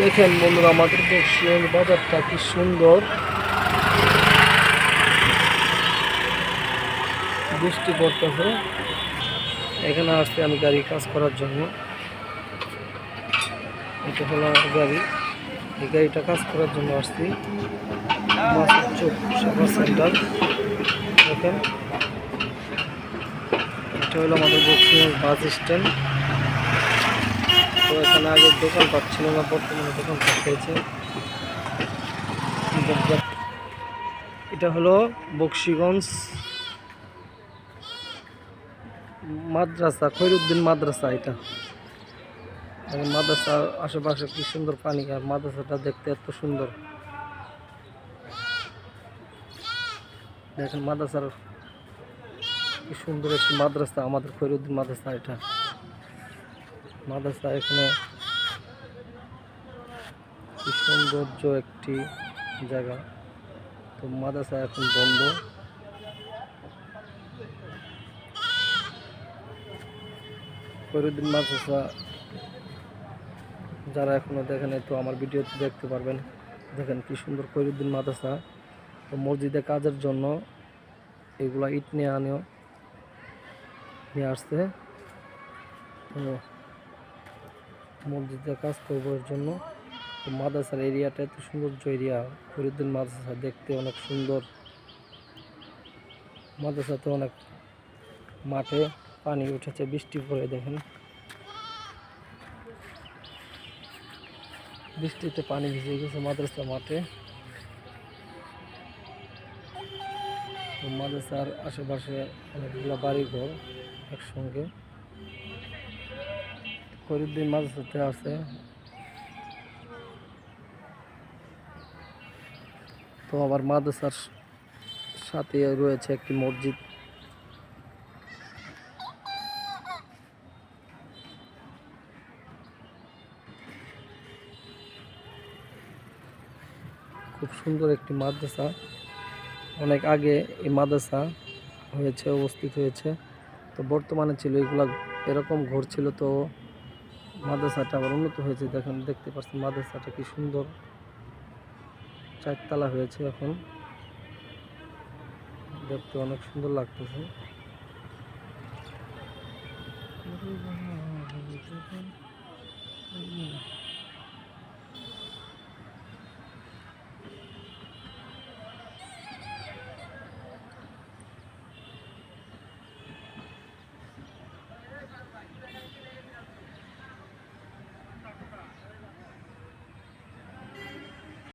দেখেন বন্ধুরা, আমাদের বক্সিগঞ্জ বাজারটা কি সুন্দর। বৃষ্টি পড়তেছে। এখানে আসতে আমি গাড়ি কাজ করার জন্য। এটা হলো আমার গাড়ি। এই গাড়িটা কাজ করার জন্য আসছি মাছের চোখ সেবা সেন্টার। দেখেন, এটা হলো আমাদের বক্সিগঞ্জ বাস স্ট্যান্ড। তো এখানে আগে দোকান পাচ্ছিল না, বর্তমানে দোকান পেয়েছে। এটা হলো বক্সিগঞ্জ মাদ্রাসা, খৈরুদ্দিন মাদ্রাসা। এটা মাদ্রাসার আশেপাশে কি সুন্দর পানি, আর মাদ্রাসাটা দেখতে এত সুন্দর। দেখেন মাদ্রাসার কি সুন্দর একটি মাদ্রাসা, আমাদের খৈরুদ্দিন মাদ্রাসা। এটা মাদ্রাসা, এখানে কি সৌন্দর্য একটি জায়গা। তো মাদ্রাসা এখন বন্ধ। খৈরুদ্দিন মাদ্রাসা যারা এখনো দেখেন, তো আমার ভিডিওতে দেখতে পারবেন। দেখেন কি সুন্দর খৈরুদ্দিন মাদ্রাসা। তো মসজিদে কাজের জন্য এগুলা ইট নিয়ে আসছে। তো মসজিদে কাজ করবো এর জন্য। তো মাদ্রাসার এরিয়াটা এত সৌন্দর্য এরিয়া। খৈরুদ্দিন মাদ্রাসা দেখতে অনেক সুন্দর। মাদ্রাসাতে অনেক মাঠে পানি উঠেছে, বৃষ্টি পড়ে। দেখেন বৃষ্টিতে পানি ভিজে গেছে মাদ্রাসা মাঠে। তো মাদ্রাসার আশেপাশে অনেকগুলো বাড়িঘর একসঙ্গে। খৈরুদ্দিন মাদ্রাসাতে আছে। তো আবার মাদ্রাসার সাথে রয়েছে একটি মসজিদ। খুব সুন্দর একটি মাদ্রাসা। অনেক আগে এই মাদ্রাসা হয়েছে, অবস্থিত হয়েছে। তো বর্তমানে ছিল এগুলা এরকম ঘর ছিল। তো মাদ্রাসাটা আবার উন্নত হয়েছে। দেখেন, দেখতে পাচ্ছেন মাদ্রাসাটা কি সুন্দর, 4 তলা হয়েছে। এখন দেখতে অনেক সুন্দর লাগতেছে।